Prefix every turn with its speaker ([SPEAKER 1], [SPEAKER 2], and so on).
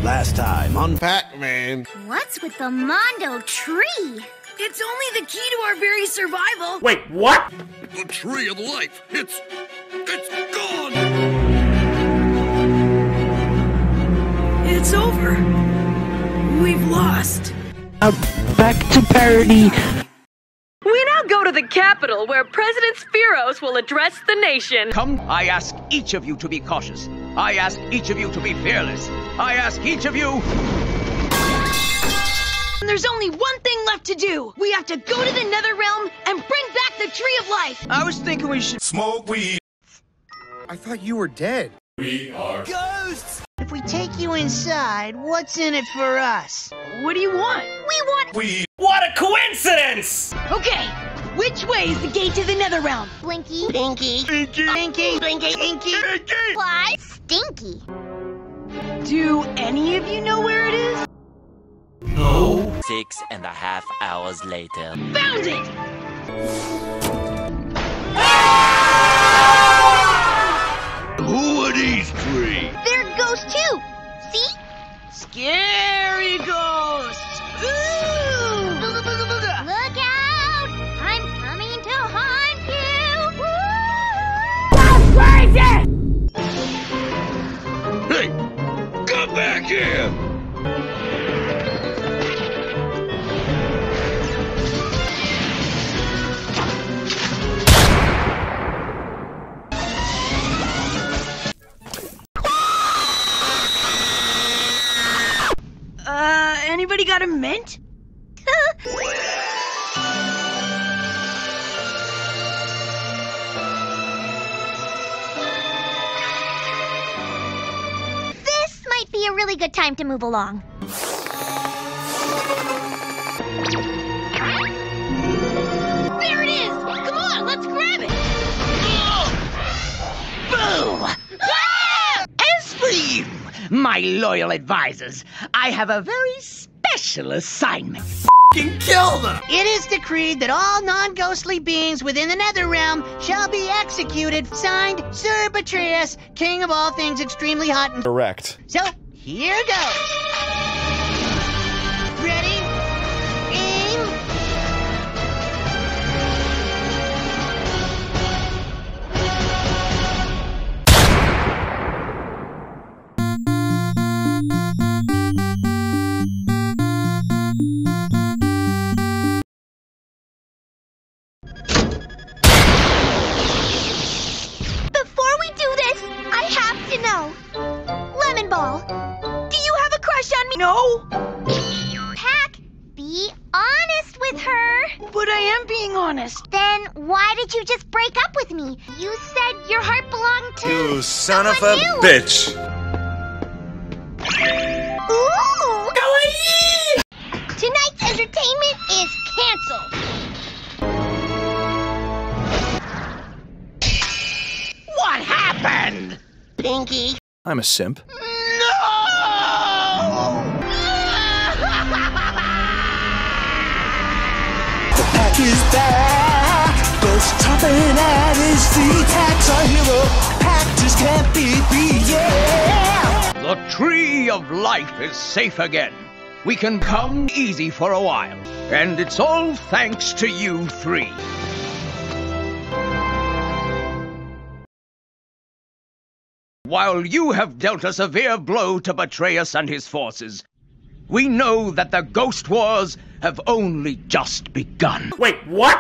[SPEAKER 1] Last time on
[SPEAKER 2] Pac-Man.
[SPEAKER 3] What's with the Mondo tree?
[SPEAKER 4] It's only the key to our very survival.
[SPEAKER 5] Wait, what?
[SPEAKER 2] The tree of life. It's gone.
[SPEAKER 4] It's over. We've lost.
[SPEAKER 6] Back to parody.
[SPEAKER 7] We now go to the Capitol, where President Spiros will address the nation.
[SPEAKER 8] Come, I ask each of you to be cautious. I ask each of you to be fearless. I ask each of you...
[SPEAKER 4] There's only one thing left to do. We have to go to the Netherrealm and bring back the Tree of Life.
[SPEAKER 8] I was thinking we should...
[SPEAKER 2] Smoke weed. I thought you were dead.
[SPEAKER 5] We are
[SPEAKER 2] Ghosts!
[SPEAKER 6] If we take you inside, what's in it for us?
[SPEAKER 4] What do you want?
[SPEAKER 3] We want
[SPEAKER 2] Weed.
[SPEAKER 5] What a coincidence!
[SPEAKER 4] Okay, which way is the gate to the Netherrealm?
[SPEAKER 3] Blinky,
[SPEAKER 6] Pinky. Pinky. Blinky. Inky.
[SPEAKER 3] Fly, Stinky.
[SPEAKER 4] Do any of you know where it is?
[SPEAKER 9] 6.5 hours later.
[SPEAKER 4] Found it!
[SPEAKER 2] Who are these three?
[SPEAKER 3] They're ghosts too. See?
[SPEAKER 4] Scary ghosts! Ooh!
[SPEAKER 3] Look out! I'm coming to haunt you.
[SPEAKER 2] Hey! Come back here!
[SPEAKER 4] Anybody got a mint?
[SPEAKER 3] This might be a really good time to move along.
[SPEAKER 4] There it is! Come on, let's grab it!
[SPEAKER 6] Boo! As for you, my loyal advisors, I have a very special assignment.
[SPEAKER 2] Kill them!
[SPEAKER 6] It is decreed that all non-ghostly beings within the Netherrealm shall be executed. Signed, Sir Betrayus, king of all things extremely hot and...
[SPEAKER 2] Correct.
[SPEAKER 6] So, here goes. Ready? Aim.
[SPEAKER 3] Before we do this, I have to know. Lemon Ball, do you have a crush on me?
[SPEAKER 4] No,
[SPEAKER 3] Pac, be honest with her.
[SPEAKER 4] but I am being honest.
[SPEAKER 3] Then why did you just break up with me? You said your heart belonged to...
[SPEAKER 2] You son of a
[SPEAKER 3] someone new.
[SPEAKER 2] bitch!
[SPEAKER 3] Ooh! Tonight's entertainment is canceled.
[SPEAKER 6] What happened? Pinky.
[SPEAKER 2] I'm a simp.
[SPEAKER 6] No!
[SPEAKER 1] Pac is back. Ghost chopping at his feet. Pac's our hero. Pac just can't be beat. Yeah.
[SPEAKER 8] The Tree of Life is safe again. We can come easy for a while. And it's all thanks to you three. While you have dealt a severe blow to Betrayus and his forces, we know that the Ghost Wars have only just begun.
[SPEAKER 5] Wait, what?